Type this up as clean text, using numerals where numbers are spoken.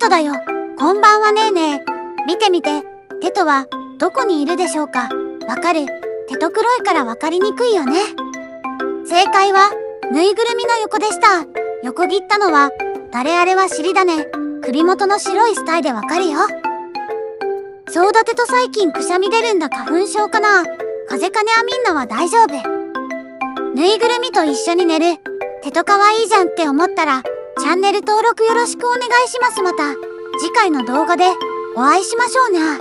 トだよ。こんばんはねーねー。見てみて。テトはどこにいるでしょうか。わかる？テト黒いからわかりにくいよね。正解はぬいぐるみの横でした。横切ったのは誰？あれは尻だね。首元の白いスタイでわかるよ。そうだ、テト最近くしゃみ出るんだ。花粉症かな？風邪かね？アミンナは大丈夫。ぬいぐるみと一緒に寝る。テトかわいいじゃんって思ったらチャンネル登録よろしくお願いします。また次回の動画でお会いしましょうね。